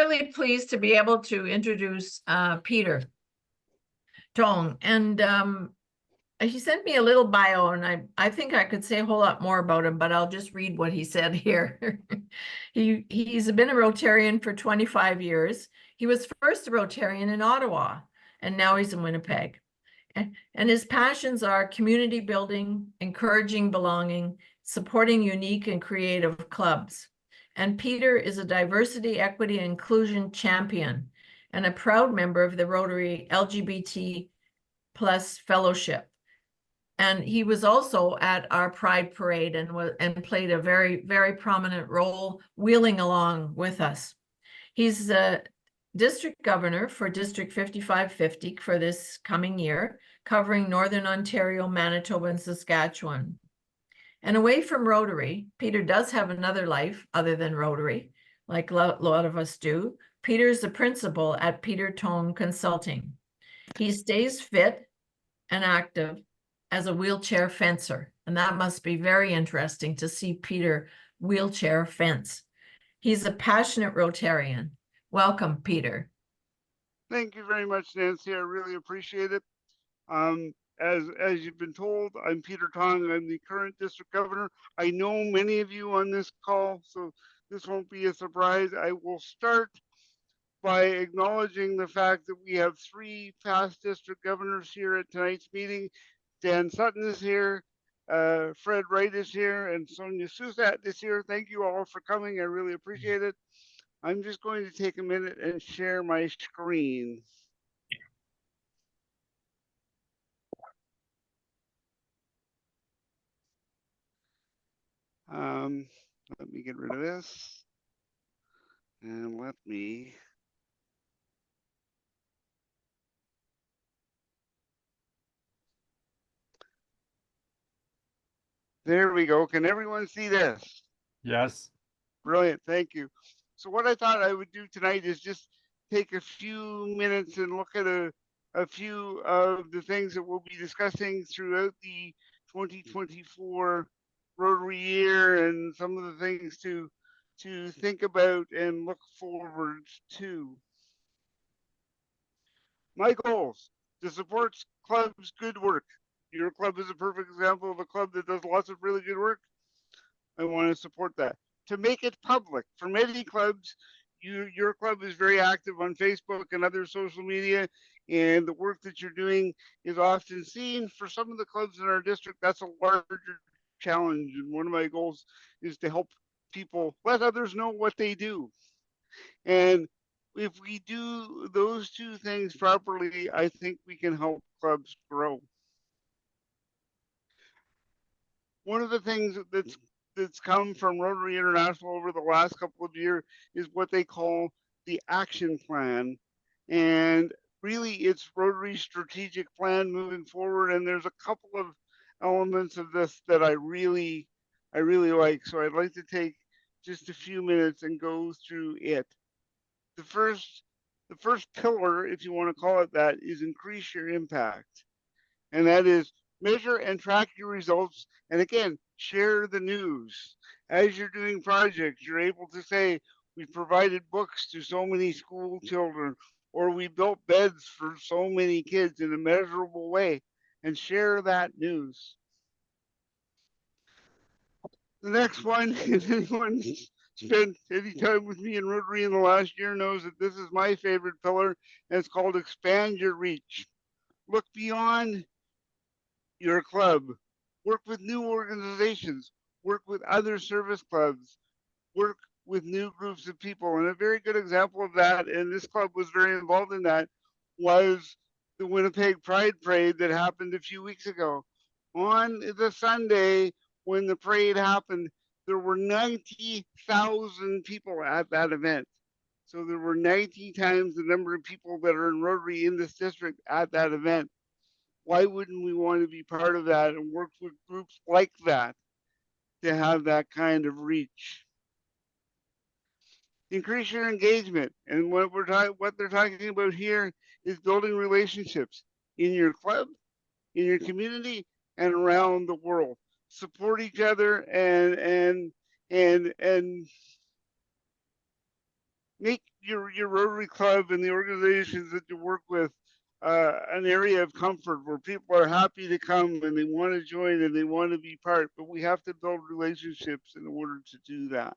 really pleased to be able to introduce Peter Tonge. And he sent me a little bio, and I think I could say a whole lot more about him, but I'll just read what he said here. He's been a Rotarian for 25 years. He was first a Rotarian in Ottawa, and now he's in Winnipeg. And his passions are community building, encouraging belonging, supporting unique and creative clubs. And Peter is a diversity, equity, and inclusion champion and a proud member of the Rotary LGBT plus fellowship. And he was also at our Pride Parade and played a very, very prominent role wheeling along with us. He's a district governor for District 5550 for this coming year, covering Northern Ontario, Manitoba, and Saskatchewan. And away from Rotary, Peter does have another life other than Rotary, like a lot of us do. Peter's the principal at Peter Tonge Consulting. He stays fit and active as a wheelchair fencer, and that must be very interesting to see Peter wheelchair fence. He's a passionate Rotarian. Welcome, Peter. Thank you very much, Nancy. I really appreciate it. As you've been told, I'm Peter Tonge. I'm the current district governor. I know many of you on this call, so this won't be a surprise. I will start by acknowledging the fact that we have 3 past district governors here at tonight's meeting. Dan Sutton is here, Fred Wright is here, and Sonia Susat is here. Thank you all for coming. I really appreciate it. I'm just going to take a minute and share my screen. Let me get rid of this. And let me. There we go. Can everyone see this? Yes. Brilliant. Thank you. So what I thought I would do tonight is just take a few minutes and look at a few of the things that we'll be discussing throughout the 2024 Rotary year and some of the things to think about and look forward to. My goals: to support clubs' good work. Your club is a perfect example of a club that does lots of really good work. I want to support that. To make it public. For many clubs, your club is very active on Facebook and other social media, and the work that you're doing is often seen. For some of the clubs in our district, that's a larger challenge. And one of my goals is to help people let others know what they do. And if we do those 2 things properly, I think we can help clubs grow. One of the things that's come from Rotary International over the last couple of years is what they call the action plan. And really it's Rotary's strategic plan moving forward. And there's a couple of elements of this that I really like. So I'd like to take just a few minutes and go through it. The first pillar, if you want to call it that, is increase your impact. And that is measure and track your results. And again, share the news. As you're doing projects, you're able to say, we provided books to so many school children, or we built beds for so many kids in a measurable way, and share that news. The next one, if anyone spent any time with me in Rotary in the last year knows that this is my favorite pillar, and it's called expand your reach. Look beyond your club, work with new organizations, work with other service clubs, work with new groups of people. And a very good example of that, and this club was very involved in that, was the Winnipeg Pride Parade that happened a few weeks ago. On the Sunday when the parade happened, there were 90,000 people at that event. So there were 90 times the number of people that are in Rotary in this district at that event. Why wouldn't we want to be part of that and work with groups like that to have that kind of reach? Increase your engagement. And what they're talking about here is building relationships in your club, in your community, and around the world. Support each other and make your Rotary Club and the organizations that you work with an area of comfort where people are happy to come and they want to join and they want to be part, but we have to build relationships in order to do that.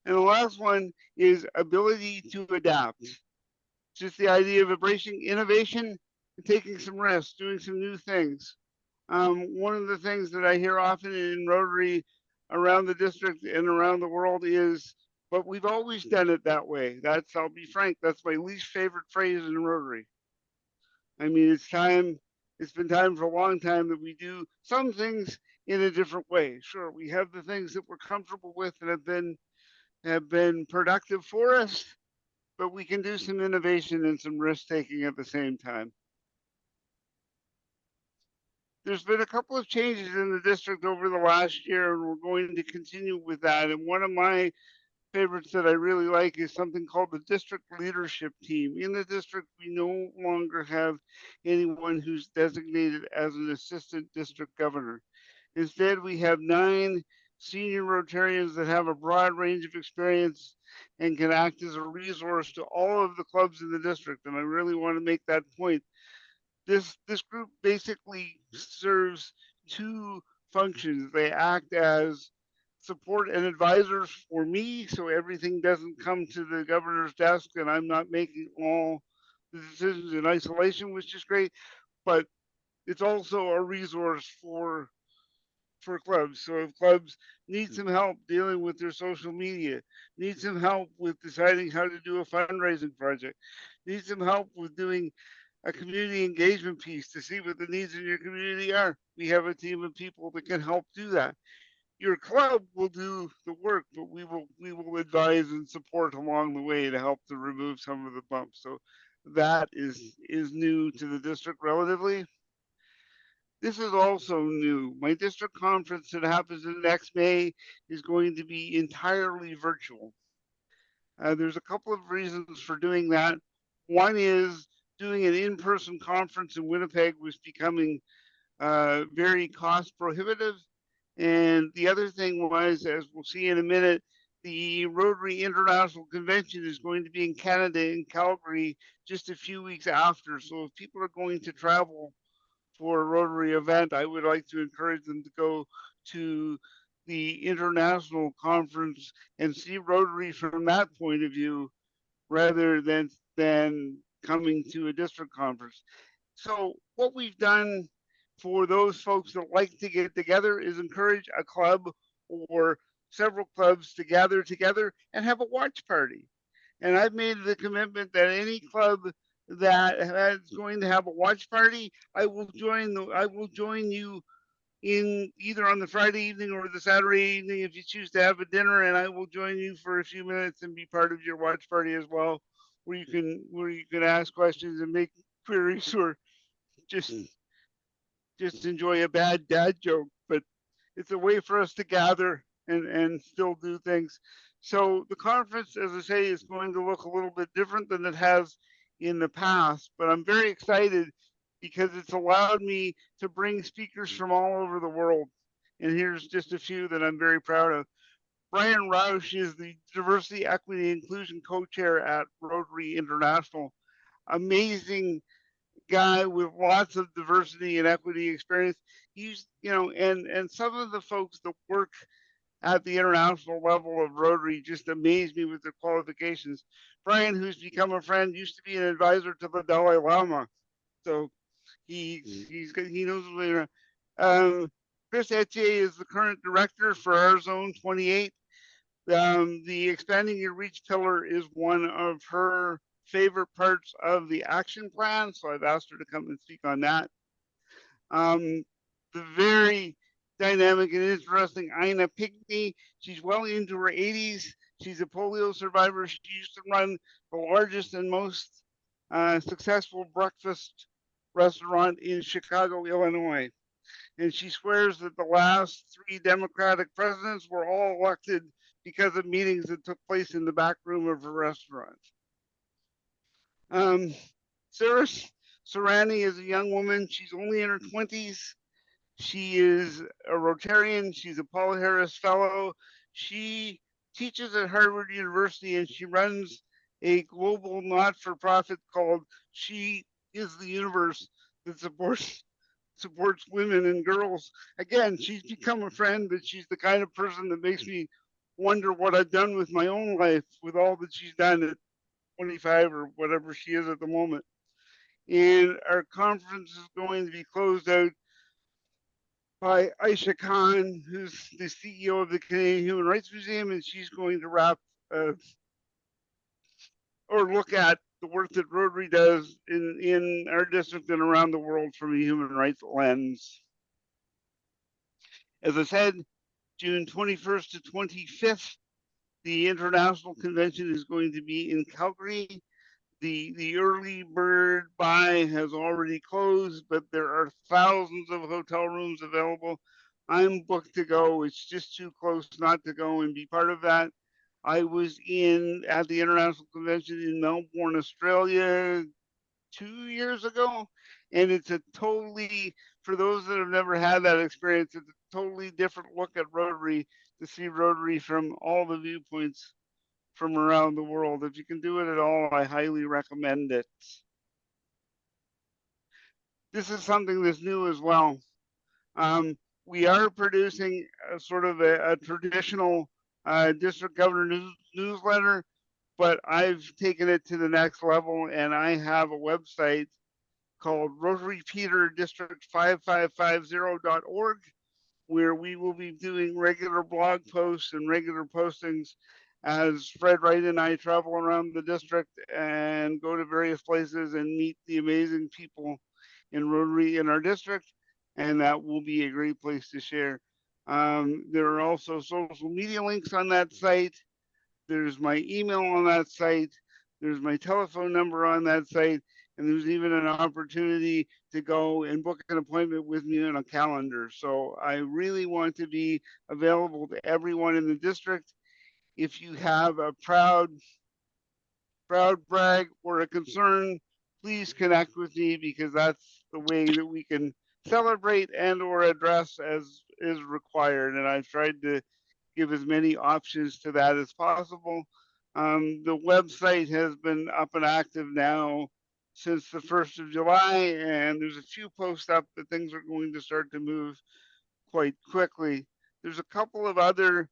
And the last one is ability to adapt. Just the idea of embracing innovation and taking some risks, doing some new things. One of the things that I hear often in Rotary around the district and around the world is, but we've always done it that way. That's, I'll be frank, that's my least favorite phrase in Rotary. I mean, it's been time for a long time that we do some things in a different way. Sure, we have the things that we're comfortable with and have been productive for us, but we can do some innovation and some risk taking at the same time. There's been a couple of changes in the district over the last year, and we're going to continue with that. And one of my favorites that I really like is something called the district leadership team. In the district, we no longer have anyone who's designated as an assistant district governor. Instead, we have 9 senior Rotarians that have a broad range of experience and can act as a resource to all of the clubs in the district. And I really want to make that point. This group basically serves 2 functions. They act as support and advisors for me, so everything doesn't come to the governor's desk and I'm not making all the decisions in isolation, which is great. But it's also a resource for clubs. So if clubs need some help dealing with their social media, need some help with deciding how to do a fundraising project, need some help with doing a community engagement piece to see what the needs in your community are, we have a team of people that can help do that. Your club will do the work, but we will advise and support along the way to help to remove some of the bumps. So that is new to the district relatively. This is also new. My district conference that happens in next May is going to be entirely virtual. There's a couple of reasons for doing that. One is doing an in-person conference in Winnipeg was becoming very cost prohibitive. And the other thing was, as we'll see in a minute, the Rotary International Convention is going to be in Canada, in Calgary, just a few weeks after. So if people are going to travel for a Rotary event, I would like to encourage them to go to the international conference and see Rotary from that point of view, rather than coming to a district conference. So what we've done for those folks that like to get together is encourage a club or several clubs to gather together and have a watch party. And I've made the commitment that any club that is going to have a watch party, I will join you in either on the Friday evening or the Saturday evening if you choose to have a dinner, and I will join you for a few minutes and be part of your watch party as well, where you can ask questions and make queries or just enjoy a bad dad joke. But it's a way for us to gather and still do things. So the conference, as I say, is going to look a little bit different than it has in the past, but I'm very excited because it's allowed me to bring speakers from all over the world. And here's just a few that I'm very proud of. Brian Roush is the Diversity, Equity, Inclusion Co-Chair at Rotary International. Amazing guy with lots of diversity and equity experience. He's, and some of the folks that work at the international level of Rotary just amaze me with their qualifications. Brian, who's become a friend, used to be an advisor to the Dalai Lama. So he knows his way around. Chris Etier is the current director for our Zone 28. The Expanding Your Reach pillar is one of her favorite parts of the action plan, so I've asked her to come and speak on that. The very dynamic and interesting Ina Pinkney, she's well into her 80s. She's a polio survivor. She used to run the largest and most successful breakfast restaurant in Chicago, Illinois. And she swears that the last 3 Democratic presidents were all elected because of meetings that took place in the back room of her restaurant. Sarah Sarani is a young woman. She's only in her 20s. She is a Rotarian. She's a Paul Harris Fellow. She teaches at Harvard University, and she runs a global not-for-profit called She is the Universe that supports women and girls. Again, she's become a friend, but she's the kind of person that makes me wonder what I've done with my own life with all that she's done at 25 or whatever she is at the moment. And our conference is going to be closed out by Aisha Khan, who's the CEO of the Canadian Human Rights Museum, and she's going to wrap or look at the work that Rotary does in our district and around the world from a human rights lens. As I said, June 21st to 25th, the International Convention is going to be in Calgary. The early bird buy has already closed, but there are thousands of hotel rooms available. I'm booked to go. It's just too close not to go and be part of that. I was at the International Convention in Melbourne, Australia 2 years ago, and it's a totally, for those that have never had that experience, it's a totally different look at Rotary, to see Rotary from all the viewpoints from around the world. If you can do it at all, I highly recommend it. This is something that's new as well. We are producing a traditional district governor newsletter, but I've taken it to the next level, and I have a website called Rotary Peter District 5550.org, where we will be doing regular blog posts and regular postings as Fred Wright and I travel around the district and go to various places and meet the amazing people in Rotary in our district. And that will be a great place to share. There are also social media links on that site. There's my email on that site. There's my telephone number on that site. And there's even an opportunity to go and book an appointment with me on a calendar. So I really want to be available to everyone in the district. If you have a proud brag or a concern, please connect with me, because that's the way that we can celebrate and or address as is required. And I've tried to give as many options to that as possible. The website has been up and active now since the 1st of July, and there's a few posts up that things are going to start to move quite quickly. There's a couple of other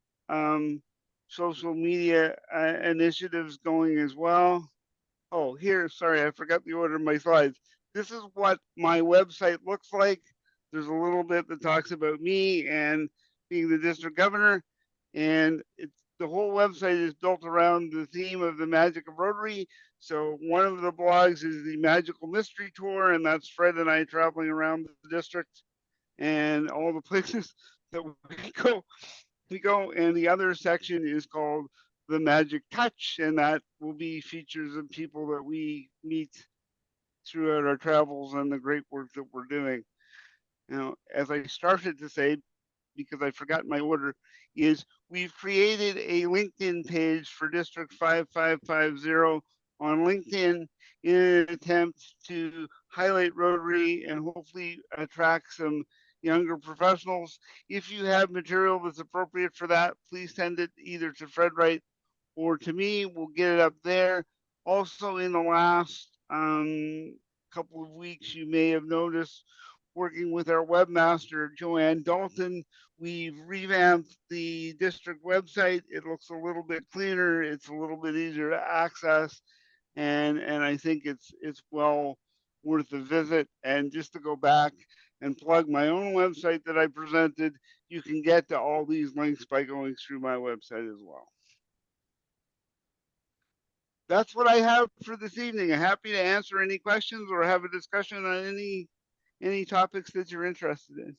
social media initiatives going as well. Oh, here, sorry, I forgot the order of my slides. This is what my website looks like. There's a little bit that talks about me and being the district governor, and the whole website is built around the theme of the magic of Rotary. So one of the blogs is the Magical Mystery Tour, and that's Fred and I traveling around the district and all the places that we go. And the other section is called the Magic Touch, and that will be features of people that we meet throughout our travels and the great work that we're doing. Now, as I started to say, because I forgot my order, is we've created a LinkedIn page for District 5550 on LinkedIn in an attempt to highlight Rotary and hopefully attract some younger professionals. If you have material that's appropriate for that, please send it either to Fred Wright or to me. We'll get it up there. Also, in the last couple of weeks, you may have noticed, working with our webmaster, Joanne Dalton, we've revamped the district website. It looks a little bit cleaner. It's a little bit easier to access. And I think it's well worth a visit. And just to go back and plug my own website that I presented, you can get to all these links by going through my website as well. That's what I have for this evening. I'm happy to answer any questions or have a discussion on any topics that you're interested in.